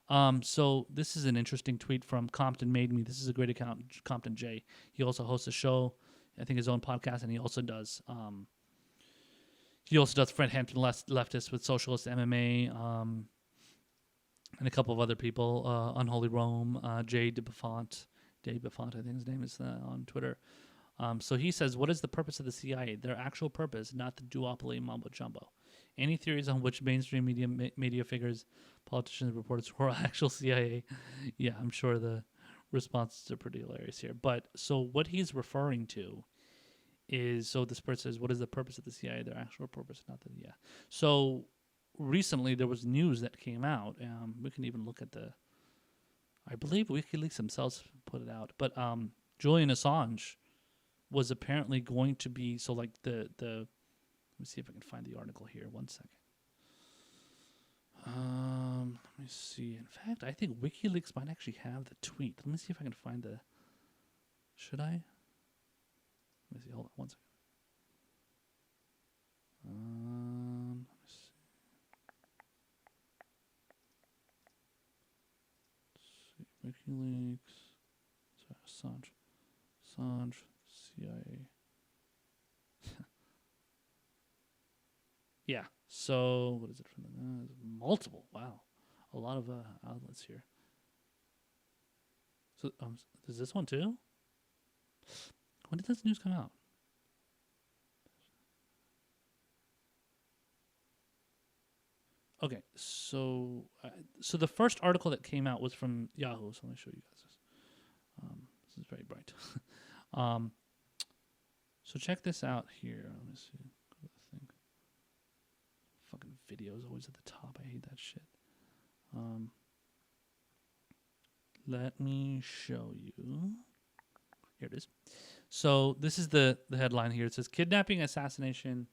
So this is an interesting tweet from Compton Made Me. This is a great account, Compton J. He also hosts a show, I think his own podcast, and he also does Fred Hampton Leftist with Socialist MMA, and a couple of other people, Unholy Rome, Jay DeBuffont, I think his name is on Twitter. So he says, what is the purpose of the CIA? Their actual purpose, not the duopoly mumbo jumbo. Any theories on which mainstream media figures, politicians, reporters were actual CIA? Yeah, I'm sure the responses are pretty hilarious here. But so what he's referring to is, so this person says, what is the purpose of the CIA? Their actual purpose, not the, yeah. So recently there was news that came out. We can even look at I believe Wikileaks themselves put it out. But Julian Assange was apparently going to be, so like the let me see if I can find the article here. 1 second. Let me see. In fact, I think WikiLeaks might actually have the tweet. Let me see if I can find the. Should I? Let me see. Hold on 1 second. Let me see. Let's see. WikiLeaks. Sorry, Assange. CIA. Yeah. So what is it from multiple? Wow, a lot of outlets here. So is this one too? When did this news come out? Okay, so the first article that came out was from Yahoo. So let me show you guys this. This is very bright. So check this out here. Let me see. Go to the thing. Fucking videos always at the top. I hate that shit. Let me show you. Here it is. So this is the headline here. It says kidnapping, assassination,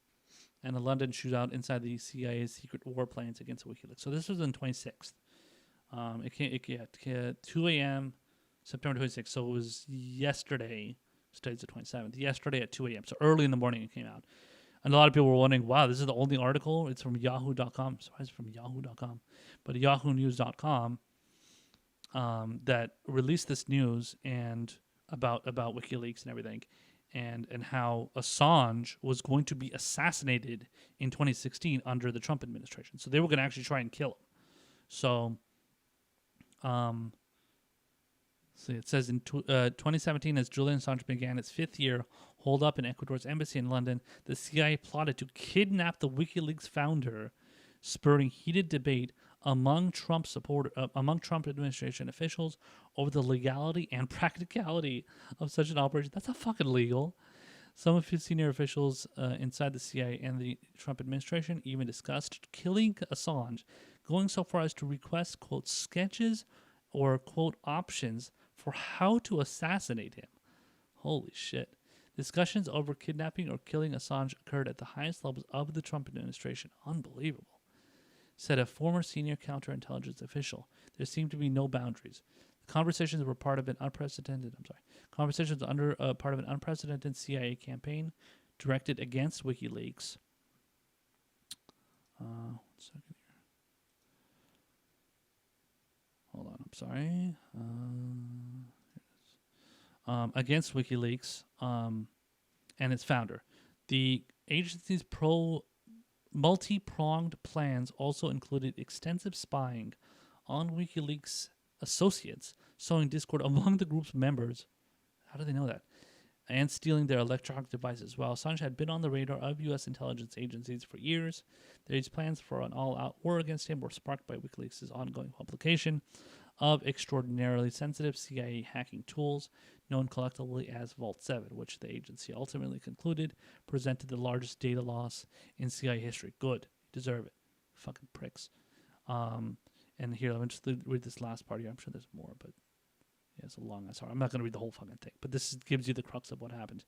and a London shootout inside the CIA's secret war plans against WikiLeaks. So this was on 26th. It came 2 a.m. September 26th. So it was yesterday. Today's the 27th. Yesterday at 2 a.m. So early in the morning it came out. And a lot of people were wondering, wow, this is the only article? It's from yahoo.com. So it's from yahoo.com. But yahoonews.com that released this news and about WikiLeaks and everything, and how Assange was going to be assassinated in 2016 under the Trump administration. So they were going to actually try and kill him. So see, it says in 2017, as Julian Assange began its 5th year hold up in Ecuador's embassy in London, the CIA plotted to kidnap the WikiLeaks founder, spurring heated debate among Trump administration officials over the legality and practicality of such an operation. That's not fucking legal. Some of his senior officials inside the CIA and the Trump administration even discussed killing Assange, going so far as to request, quote, sketches or, quote, options for how to assassinate him. Holy shit. Discussions over kidnapping or killing Assange occurred at the highest levels of the Trump administration. Unbelievable. Said a former senior counterintelligence official. There seemed to be no boundaries. The conversations were part of an unprecedented part of an unprecedented CIA campaign directed against WikiLeaks. 1 second here. Hold on, I'm sorry. Against WikiLeaks and its founder. The agency's multi-pronged plans also included extensive spying on WikiLeaks associates, sowing discord among the group's members. How do they know that? And stealing their electronic devices. While Assange had been on the radar of U.S. intelligence agencies for years, these plans for an all-out war against him were sparked by WikiLeaks' ongoing publication of extraordinarily sensitive CIA hacking tools known collectively as Vault 7, which the agency ultimately concluded presented the largest data loss in CIA history. Good. You deserve it. Fucking pricks. And here, let me just read this last part here. I'm sure there's more, but yeah, it's a long ass. I'm not going to read the whole fucking thing, but this gives you the crux of what happened.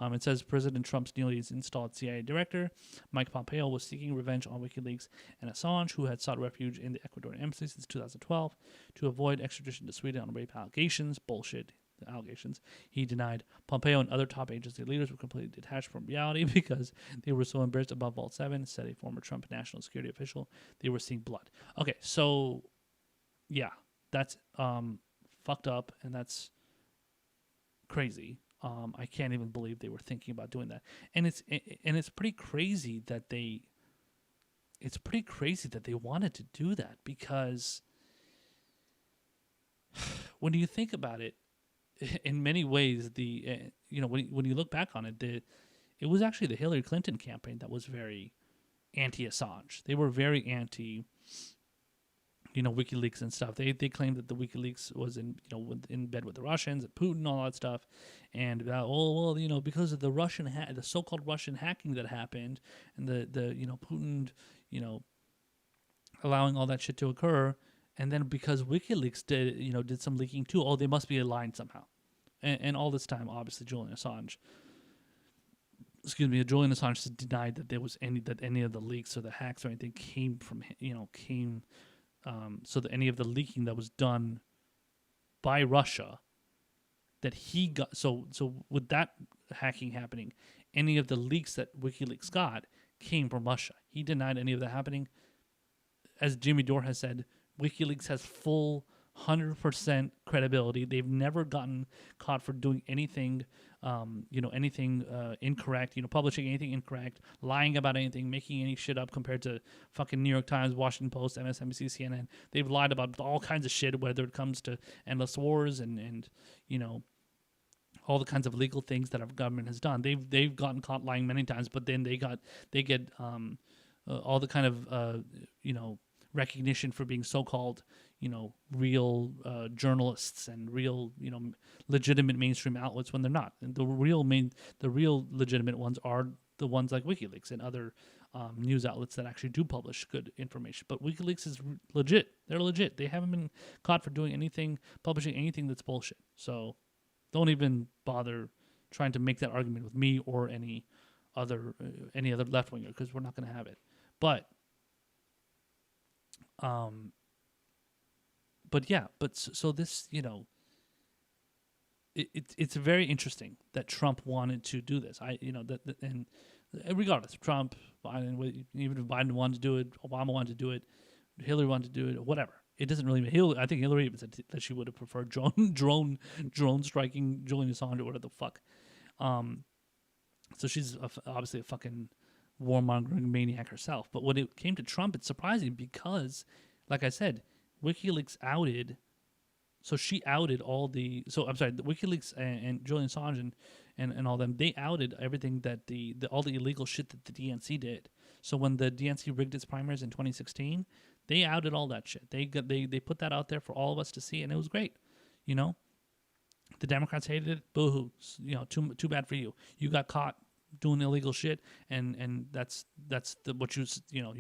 It says President Trump's newly installed CIA director, Mike Pompeo, was seeking revenge on WikiLeaks and Assange, who had sought refuge in the Ecuadorian embassy since 2012 to avoid extradition to Sweden on rape allegations. Bullshit. The allegations he denied. Pompeo and other top agency leaders were completely detached from reality because they were so embarrassed about Vault 7, said a former Trump national security official. They were seeing blood. Okay, so yeah, that's fucked up, and that's crazy. I can't even believe they were thinking about doing that, and it's pretty crazy that they wanted to do that, because when you think about it, in many ways, when you look back on it, it was actually the Hillary Clinton campaign that was very anti-Assange. They were very anti, WikiLeaks and stuff. They claimed that the WikiLeaks was in bed with the Russians and Putin, all that stuff, and because of the so-called Russian hacking that happened, and the Putin, allowing all that shit to occur, and then because WikiLeaks did some leaking too. They must be aligned somehow, and all this time, obviously, Julian Assange has denied that there was any of the leaks or the hacks or anything came from so that any of the leaking that was done by Russia, that he got. So with that hacking happening, any of the leaks that WikiLeaks got came from Russia. He denied any of that happening. As Jimmy Dore has said, WikiLeaks has full 100% credibility. They've never gotten caught for doing anything, anything incorrect, publishing anything incorrect, lying about anything, making any shit up compared to fucking New York Times, Washington Post, MSNBC, CNN. They've lied about all kinds of shit, whether it comes to endless wars and all the kinds of legal things that our government has done. They've gotten caught lying many times, but then they get all the kind of recognition for being so-called real journalists and real legitimate mainstream outlets when they're not. And the real legitimate ones are the ones like WikiLeaks and other news outlets that actually do publish good information. But WikiLeaks is legit. They're legit. They haven't been caught for publishing anything that's bullshit. So don't even bother trying to make that argument with me or any other left winger, because we're not going to have it. But so this, it's very interesting that Trump wanted to do this. And regardless, Trump, Biden, even if Biden wanted to do it, Obama wanted to do it, Hillary wanted to do it, whatever. It doesn't really matter. I think Hillary even said that she would have preferred drone striking Julian Assange or whatever the fuck. So she's obviously a fucking warmongering maniac herself. But when it came to Trump, it's surprising because, like I said, WikiLeaks outed. So she outed all the. So I'm sorry, the WikiLeaks and Julian Assange and all them. They outed everything that all the illegal shit that the DNC did. So when the DNC rigged its primaries in 2016, they outed all that shit. They put that out there for all of us to see, and it was great. The Democrats hated it. Boo hoo. Too bad for you. You got caught doing illegal shit, and that's what you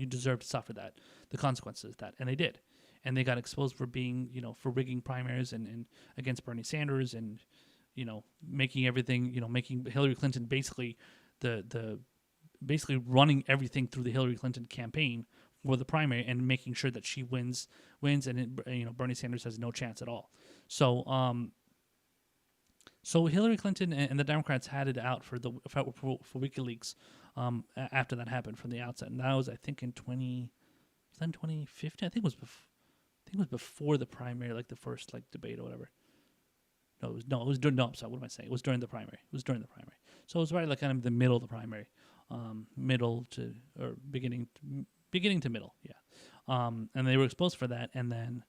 deserve to suffer that, the consequences of that, and they did, and they got exposed for being for rigging primaries and against Bernie Sanders, and making everything making Hillary Clinton basically basically running everything through the Hillary Clinton campaign for the primary and making sure that she wins and Bernie Sanders has no chance at all. So Hillary Clinton and the Democrats had it out for WikiLeaks after that happened from the outset, and that was, I think, in 2015. I think it was before the primary, like the first debate or whatever. It was during. No, I'm sorry. What am I saying? It was during the primary. So it was right kind of the middle of the primary, beginning to middle. Yeah, and they were exposed for that, and then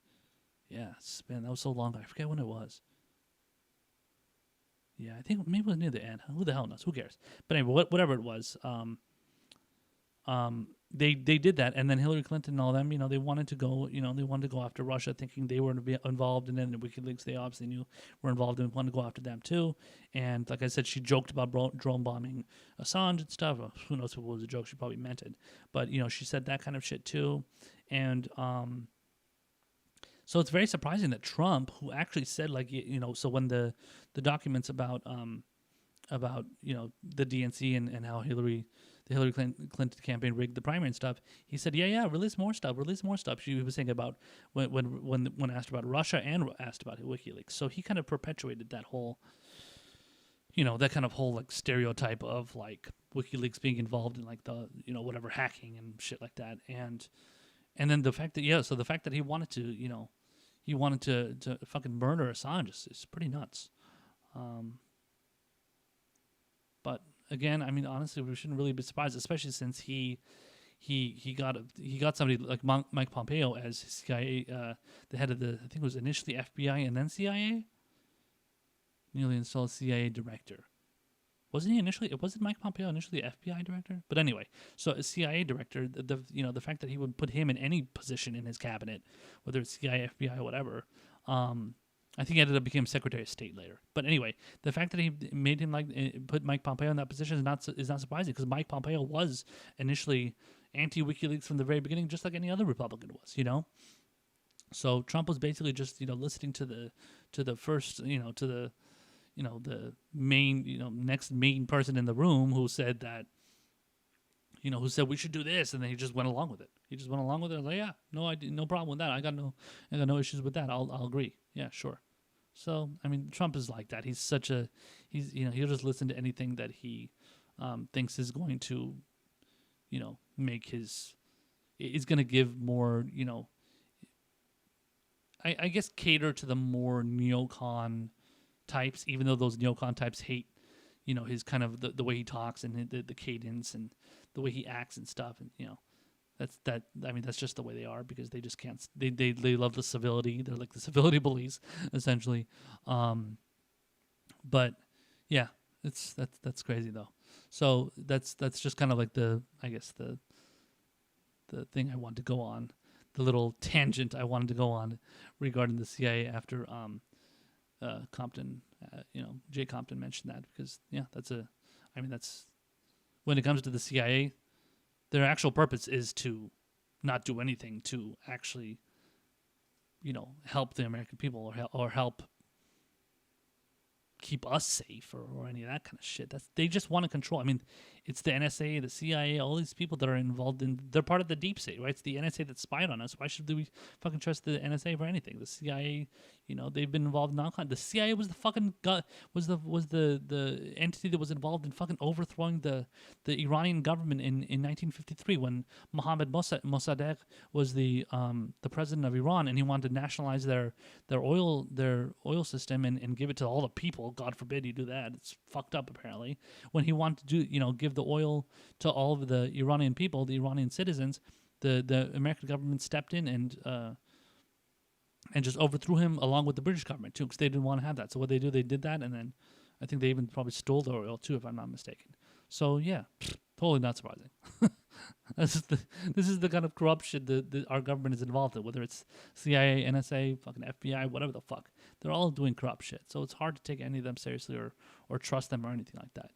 man, that was so long. I forget when it was. Yeah, I think maybe it was near the end. Who the hell knows? Who cares? But anyway, whatever it was, they did that, and then Hillary Clinton and all them, they wanted to go, after Russia, thinking they were to be involved, and then the WikiLeaks they obviously knew were involved and wanted to go after them too. And like I said, she joked about drone bombing Assange and stuff. Well, who knows if it was a joke? She probably meant it, but she said that kind of shit too, and so it's very surprising that Trump, who actually said so when the documents about the DNC and how the Hillary Clinton campaign rigged the primary and stuff, he said, release more stuff. She was saying about when asked about Russia and asked about WikiLeaks. So he kind of perpetuated that whole, that kind of whole stereotype of WikiLeaks being involved in the whatever hacking and shit like that. And then the fact that he wanted to he wanted to fucking murder Assange. It's pretty nuts. But again, I mean, honestly, we shouldn't really be surprised, especially since he got somebody like Mike Pompeo as CIA, the head of the, I think it was initially FBI and then CIA, newly installed CIA director. Wasn't he initially? It wasn't Mike Pompeo initially FBI director, but anyway. So a CIA director, the fact that he would put him in any position in his cabinet, whether it's CIA, FBI, or whatever. I think he ended up becoming Secretary of State later. But anyway, the fact that he made him put Mike Pompeo in that position is not surprising, because Mike Pompeo was initially anti-WikiLeaks from the very beginning, just like any other Republican was, you know. So Trump was basically just listening to the first to the the main next main person in the room who said that who said we should do this, and then he just went along with it. He just went along with it. I was like, yeah, no problem with that. I got no issues with that. I'll agree. Yeah, sure. So I mean, Trump is like that. He's he'll just listen to anything that he thinks is going to make is going to give more I guess cater to the more neocon types, even though those neocon types hate his kind of the way he talks and the cadence and the way he acts and stuff, and that's just the way they are, because they just can't, they love the civility. They're like the civility bullies essentially. But yeah, that's crazy though. So that's just kind of like the thing I wanted to go on, the little tangent I wanted to go on regarding the CIA after Compton, Jay Compton mentioned that, because that's when it comes to the CIA, their actual purpose is to not do anything to actually, help the American people or help keep us safe or any of that kind of shit. They just want to control. I mean, it's the NSA, the CIA, all these people that are involved they're part of the deep state, right? It's the NSA that spied on us. Why should we fucking trust the NSA for anything? The CIA, they've been involved in the CIA was the fucking was the entity that was involved in fucking overthrowing the Iranian government in 1953 when Mohammad Mossadegh was the president of Iran, and he wanted to nationalize their oil system and give it to all the people. God forbid you do that. It's fucked up apparently. When he wanted to give the oil to all of the Iranian people, the Iranian citizens, the American government stepped in and just overthrew him, along with the British government too, because they didn't want to have that. So what they did that, and then I think they even probably stole the oil too, if I'm not mistaken. So yeah, totally not surprising. This is the kind of corruption that our government is involved in, whether it's CIA, NSA, fucking FBI, whatever the fuck. They're all doing corrupt shit. So it's hard to take any of them seriously or trust them or anything like that.